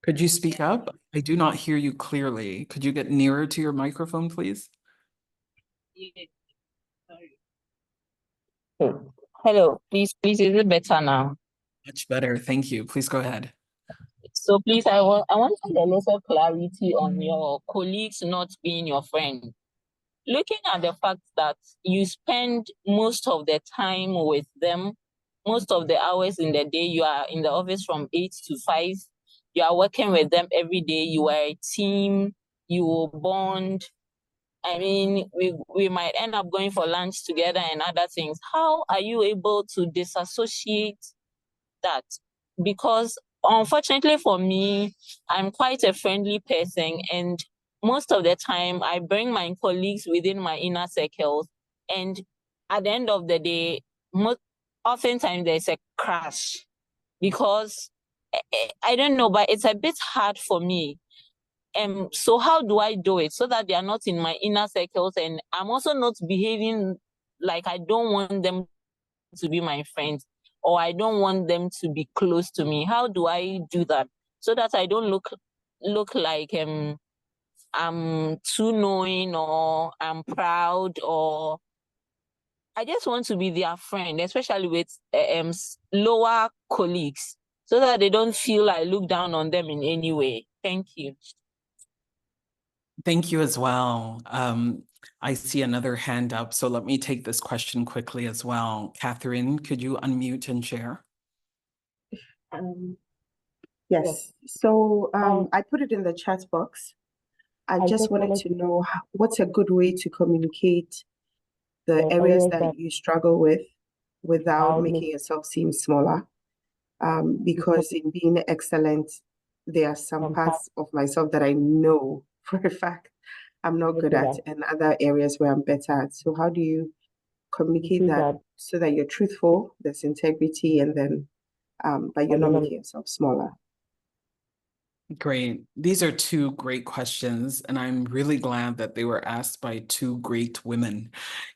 Could you speak up? I do not hear you clearly. Could you get nearer to your microphone, please? Hello, please, is it better now? Much better. Thank you. Please go ahead. So please, I want a little clarity on your colleagues not being your friend. Looking at the fact that you spend most of the time with them, most of the hours in the day, you are in the office from 8 to 5, you are working with them every day, you are a team, you will bond. I mean, we might end up going for lunch together and other things. How are you able to disassociate that? Because unfortunately for me, I'm quite a friendly person, and most of the time I bring my colleagues within my inner circles, and at the end of the day, oftentimes there's a crash because I don't know, but it's a bit hard for me. So how do I do it so that they are not in my inner circles, and I'm also not behaving like I don't want them to be my friends, or I don't want them to be close to me? How do I do that so that I don't look like I'm too knowing, or I'm proud, or I just want to be their friend, especially with lower colleagues, so that they don't feel I look down on them in any way. Thank you. Thank you as well. I see another hand up, so let me take this question quickly as well. Catherine, could you unmute and share? Yes. So I put it in the chat box. I just wanted to know what's a good way to communicate the areas that you struggle with without making yourself seem smaller. Because in being excellent, there are some parts of myself that I know for a fact I'm not good at, and other areas where I'm better at. So how do you communicate that so that you're truthful, there's integrity, and then but you're not making yourself smaller? Great. These are two great questions, and I'm really glad that they were asked by two great women.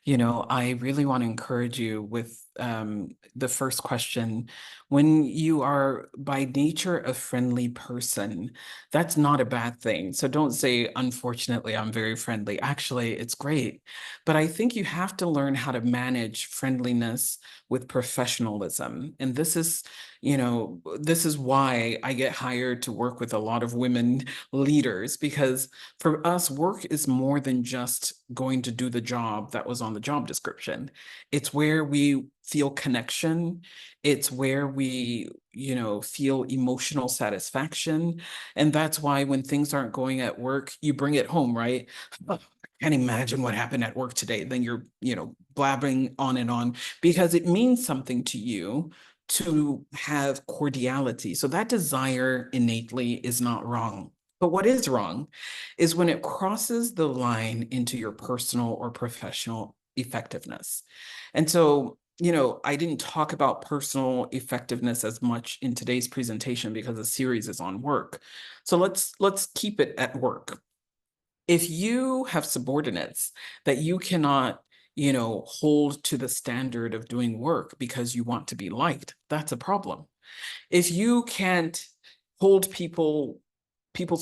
You know, I really want to encourage you with the first question. When you are by nature a friendly person, that's not a bad thing. So don't say, unfortunately, I'm very friendly. Actually, it's great. But I think you have to learn how to manage friendliness with professionalism. And this is, you know, this is why I get hired to work with a lot of women leaders, because for us, work is more than just going to do the job that was on the job description. It's where we feel connection. It's where we, you know, feel emotional satisfaction. And that's why when things aren't going at work, you bring it home, right? Oh, I can't imagine what happened at work today. Then you're, you know, blabbering on because it means something to you to have cordiality. So that desire innately is not wrong. But what is wrong is when it crosses the line into your personal or professional effectiveness. And so, you know, I didn't talk about personal effectiveness as much in today's presentation because the series is on work. So let's keep it at work. If you have subordinates that you cannot, you know, hold to the standard of doing work because you want to be liked, that's a problem. If you can't hold people's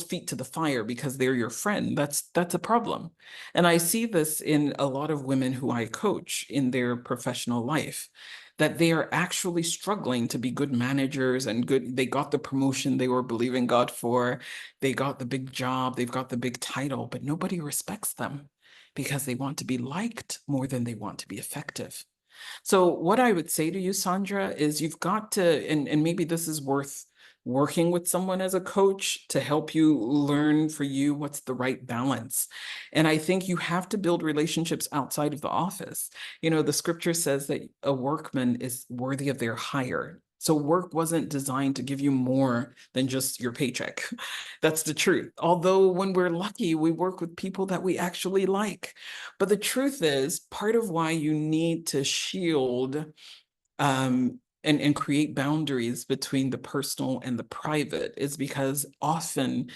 feet to the fire because they're your friend, that's a problem. And I see this in a lot of women who I coach in their professional life. that they are actually struggling to be good managers and good. They got the promotion they were believing God for. They got the big job. They've got the big title, but nobody respects them because they want to be liked more than they want to be effective. So what I would say to you, Sandra, is you've got to, and maybe this is worth working with someone as a coach to help you learn for you what's the right balance. And I think you have to build relationships outside of the office. You know, the scripture says that a workman is worthy of their hire. So work wasn't designed to give you more than just your paycheck. That's the truth. Although when we're lucky, we work with people that we actually like. But the truth is, part of why you need to shield and create boundaries between the personal and the private is because often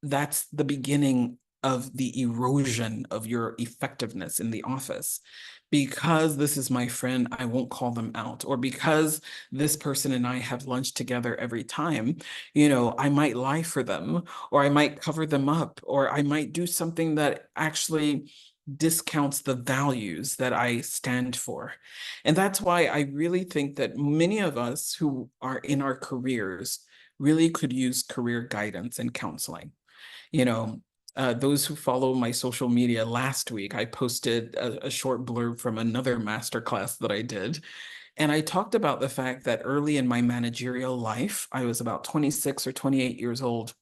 that's the beginning of the erosion of your effectiveness in the office. Because this is my friend, I won't call them out. Or because this person and I have lunch together every time, you know, I might lie for them, or I might cover them up, or I might do something that actually discounts the values that I stand for. And that's why I really think that many of us who are in our careers really could use career guidance and counseling. You know, those who follow my social media, last week, I posted a short blurb from another masterclass that I did. And I talked about the fact that early in my managerial life, I was about 26 or 28 years old,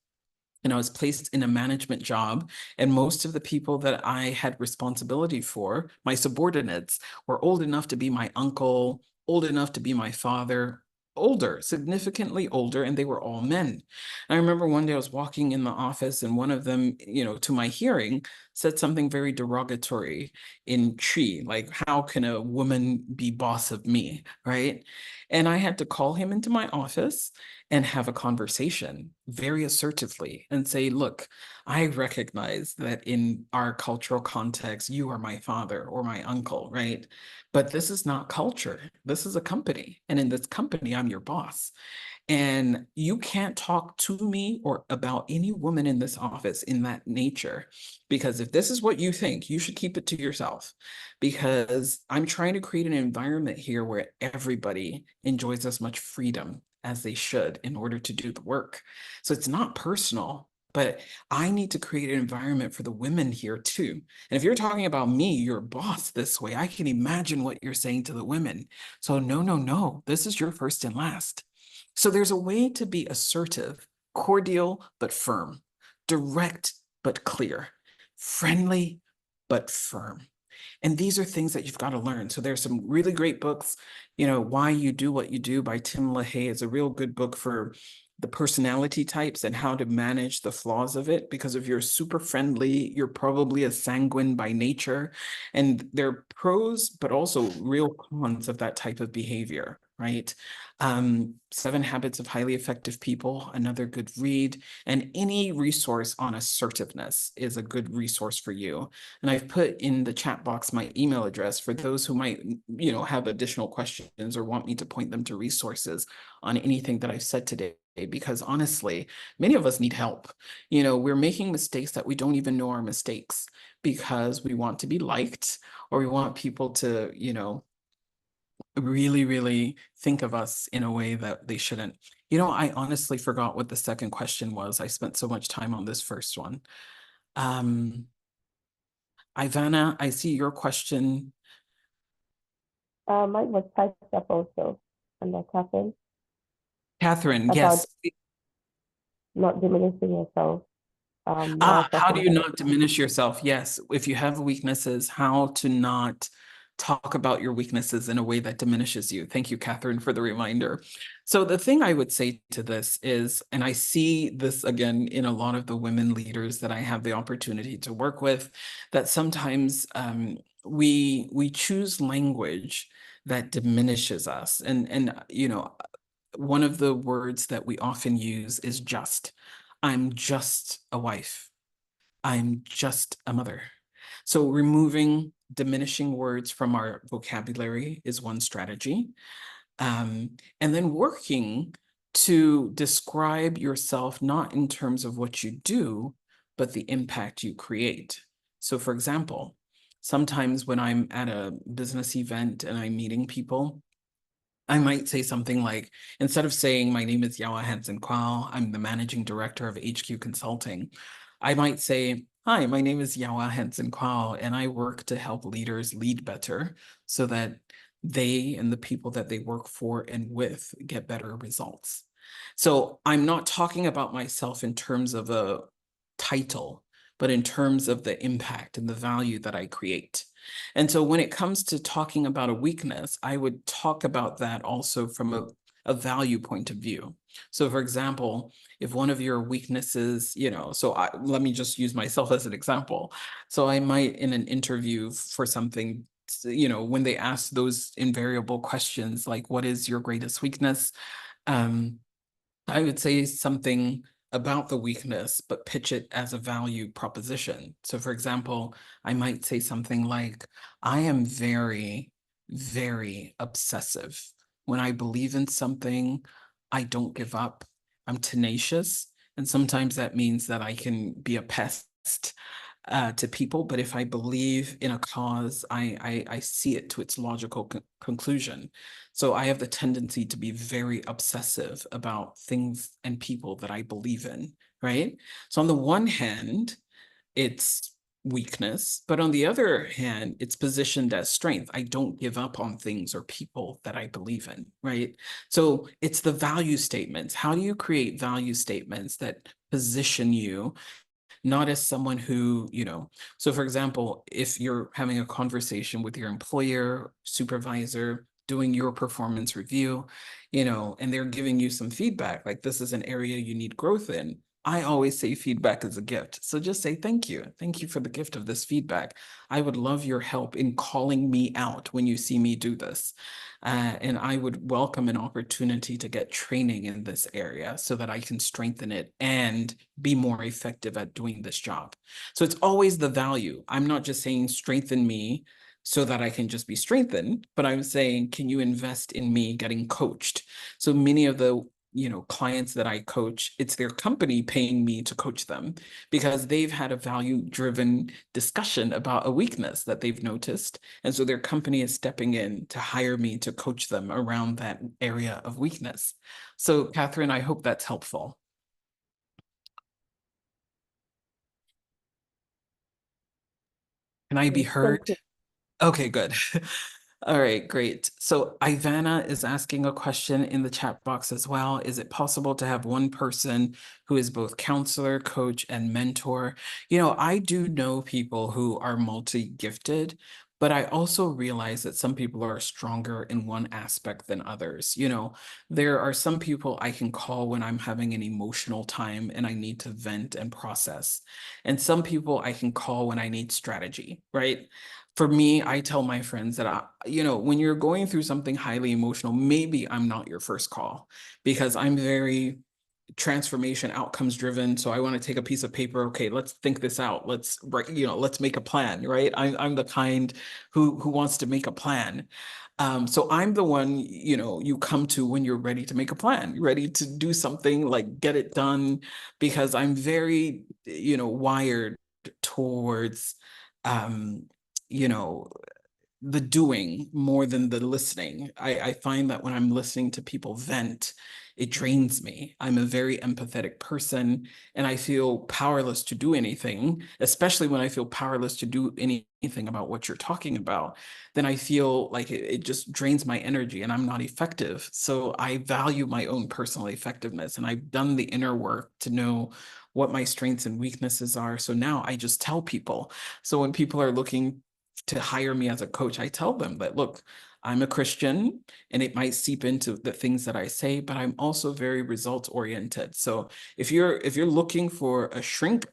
and I was placed in a management job. And most of the people that I had responsibility for, my subordinates, were old enough to be my uncle, old enough to be my father, older, significantly older, and they were all men. And I remember one day I was walking in the office, and one of them, you know, to my hearing, said something very derogatory in Tree, like, how can a woman be boss of me, right? And I had to call him into my office and have a conversation very assertively and say, look, I recognize that in our cultural context, you are my father or my uncle, right? But this is not culture. This is a company. And in this company, I'm your boss. And you can't talk to me or about any woman in this office in that nature. Because if this is what you think, you should keep it to yourself. Because I'm trying to create an environment here where everybody enjoys as much freedom as they should in order to do the work. So it's not personal, but I need to create an environment for the women here too. And if you're talking about me, your boss, this way, I can imagine what you're saying to the women. So no, no, no, this is your first and last. So there's a way to be assertive, cordial but firm, direct but clear, friendly but firm. And these are things that you've got to learn. So there's some really great books. You know, Why You Do What You Do by Tim LaHaye is a real good book for the personality types and how to manage the flaws of it. Because if you're super friendly, you're probably a sanguine by nature. And there are pros, but also real cons of that type of behavior, right? Seven Habits of Highly Effective People, another good read. And any resource on assertiveness is a good resource for you. And I've put in the chat box my email address for those who might, you know, have additional questions or want me to point them to resources on anything that I've said today. Because honestly, many of us need help. You know, we're making mistakes that we don't even know are mistakes because we want to be liked, or we want people to, you know, really, really think of us in a way that they shouldn't. You know, I honestly forgot what the second question was. I spent so much time on this first one. Ivana, I see your question. Mine was typed up also under Catherine Catherine, about yes. not diminishing yourself. While How do talking you about not diminish yourself? Yes, if you have weaknesses, how to not talk about your weaknesses in a way that diminishes you. Thank you, Catherine, for the reminder. So the thing I would say to this is, and I see this again in a lot of the women leaders that I have the opportunity to work with, that sometimes we choose language that diminishes us. And you know, one of the words that we often use is just. I'm just a wife. I'm just a mother. So removing diminishing words from our vocabulary is one strategy. And then working to describe yourself not in terms of what you do, but the impact you create. So for example, sometimes when I'm at a business event and I'm meeting people, I might say something like, instead of saying, my name is Yawa Hansen-Quao, I'm the managing director of HQ Consulting, I might say, hi, my name is Yawa Hansen-Quao, and I work to help leaders lead better so that they and the people that they work for and with get better results. So I'm not talking about myself in terms of a title, but in terms of the impact and the value that I create. And so when it comes to talking about a weakness, I would talk about that also from a value point of view. So for example, if one of your weaknesses, let me just use myself as an example. So I might, in an interview for something, when they ask those invariable questions, like, what is your greatest weakness? I would say something about the weakness, but pitch it as a value proposition. So for example, I might say something like, I am very, very obsessive. When I believe in something, I don't give up. I'm tenacious. And sometimes that means that I can be a pest to people, but if I believe in a cause, I see it to its logical conclusion. So I have the tendency to be very obsessive about things and people that I believe in, right? So on the one hand, it's weakness, but on the other hand, it's positioned as strength. I don't give up on things or people that I believe in, right? So it's the value statements. How do you create value statements that position you not as someone who, so for example, if you're having a conversation with your employer, supervisor, doing your performance review, and they're giving you some feedback, like this is an area you need growth in. I always say feedback is a gift. So just say, thank you. Thank you for the gift of this feedback. I would love your help in calling me out when you see me do this. And I would welcome an opportunity to get training in this area so that I can strengthen it and be more effective at doing this job. So it's always the value. I'm not just saying strengthen me so that I can just be strengthened, but I'm saying, can you invest in me getting coached? So many of the clients that I coach, it's their company paying me to coach them because they've had a value-driven discussion about a weakness that they've noticed. And so their company is stepping in to hire me to coach them around that area of weakness. So Catherine, I hope that's helpful. Can I be heard? Okay, good. All right, great. So Ivana is asking a question in the chat box as well. Is it possible to have one person who is both counselor, coach, and mentor? I do know people who are multi-gifted, but I also realize that some people are stronger in one aspect than others. There are some people I can call when I'm having an emotional time and I need to vent and process. And some people I can call when I need strategy, right? For me, I tell my friends that, when you're going through something highly emotional, maybe I'm not your first call because I'm very transformation outcomes driven. So I want to take a piece of paper. Okay, let's think this out. Let's write, let's make a plan, right? I'm the kind who wants to make a plan. So I'm the one, you come to when you're ready to make a plan, ready to do something, like get it done, because I'm very, wired towards, um, you know, the doing more than the listening. I find that when I'm listening to people vent, it drains me. I'm a very empathetic person and I feel powerless to do anything, especially when I feel powerless to do anything about what you're talking about. Then I feel like it just drains my energy and I'm not effective. So I value my own personal effectiveness and I've done the inner work to know what my strengths and weaknesses are. So now I just tell people. So when people are looking to hire me as a coach, I tell them that, look, I'm a Christian and it might seep into the things that I say, but I'm also very results oriented. So if you're looking for a shrink,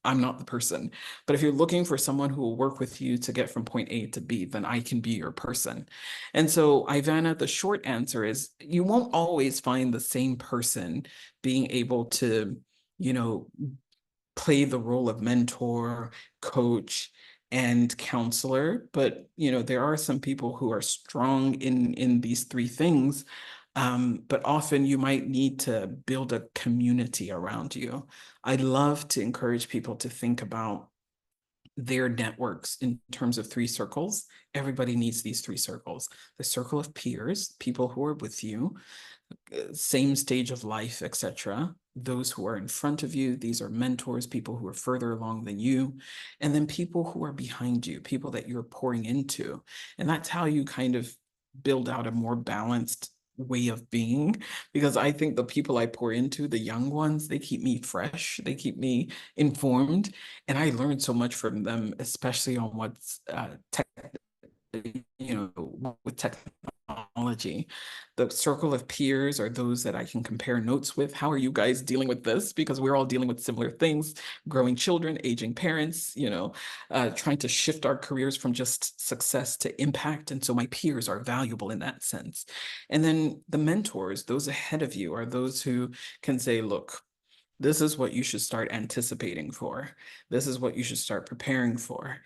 I'm not the person. But if you're looking for someone who will work with you to get from point A to B, then I can be your person. And so, Ivana, the short answer is you won't always find the same person being able to, play the role of mentor, coach, and counselor, but there are some people who are strong in these three things. But often you might need to build a community around you. I love to encourage people to think about their networks in terms of 3 circles. Everybody needs these 3 circles. The circle of peers, people who are with you, same stage of life, etc. Those who are in front of you, these are mentors, people who are further along than you, and then people who are behind you, people that you're pouring into. And that's how you kind of build out a more balanced way of being, because I think the people I pour into, the young ones, they keep me fresh, they keep me informed, and I learn so much from them, especially on what's with technology. The circle of peers are those that I can compare notes with. How are you guys dealing with this? Because we're all dealing with similar things, growing children, aging parents, trying to shift our careers from just success to impact. And so my peers are valuable in that sense. And then the mentors, those ahead of you, are those who can say, look, this is what you should start anticipating for. This is what you should start preparing for,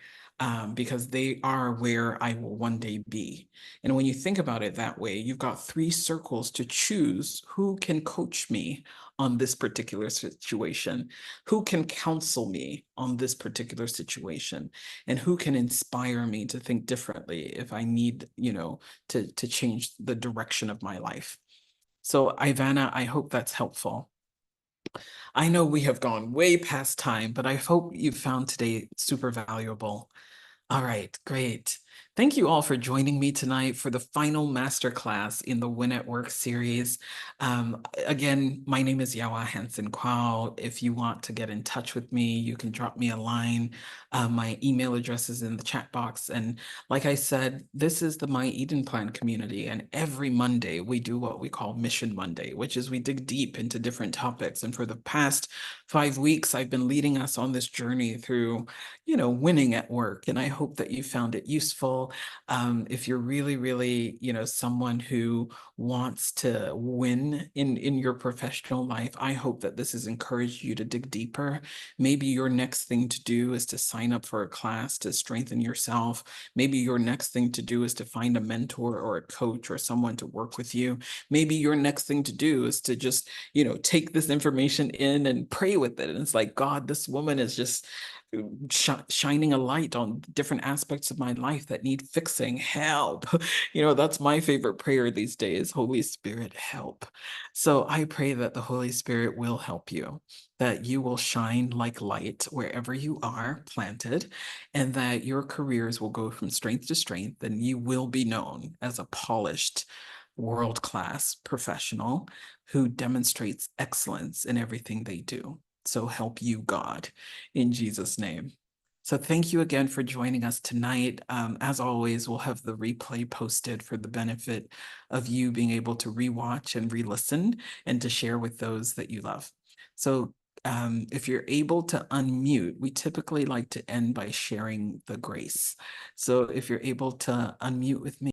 because they are where I will one day be. And when you think about it that way, you've got 3 circles to choose who can coach me on this particular situation, who can counsel me on this particular situation, and who can inspire me to think differently if I need, to change the direction of my life. So, Ivana, I hope that's helpful. I know we have gone way past time, but I hope you found today super valuable. All right, great. Thank you all for joining me tonight for the final masterclass in the Win at Work series. Again, my name is Yawa Hansen-Quao. If you want to get in touch with me, you can drop me a line. My email address is in the chat box. And like I said, this is the My Eden Plan community. And every Monday, we do what we call Mission Monday, which is we dig deep into different topics. And for the past 5 weeks, I've been leading us on this journey through winning at work. And I hope that you found it useful. If you're really, really, someone who wants to win in your professional life, I hope that this has encouraged you to dig deeper. Maybe your next thing to do is to sign up for a class to strengthen yourself. Maybe your next thing to do is to find a mentor or a coach or someone to work with you. Maybe your next thing to do is to just, take this information in and pray with it. And it's like, God, this woman is just shining a light on different aspects of my life that need fixing. Help. That's my favorite prayer these days. Holy Spirit, help. So I pray that the Holy Spirit will help you, that you will shine like light wherever you are planted, and that your careers will go from strength to strength, and you will be known as a polished, world-class professional who demonstrates excellence in everything they do. So help you, God, in Jesus' name. So thank you again for joining us tonight. As always, we'll have the replay posted for the benefit of you being able to rewatch and re-listen and to share with those that you love. So if you're able to unmute, we typically like to end by sharing the grace. So if you're able to unmute with me.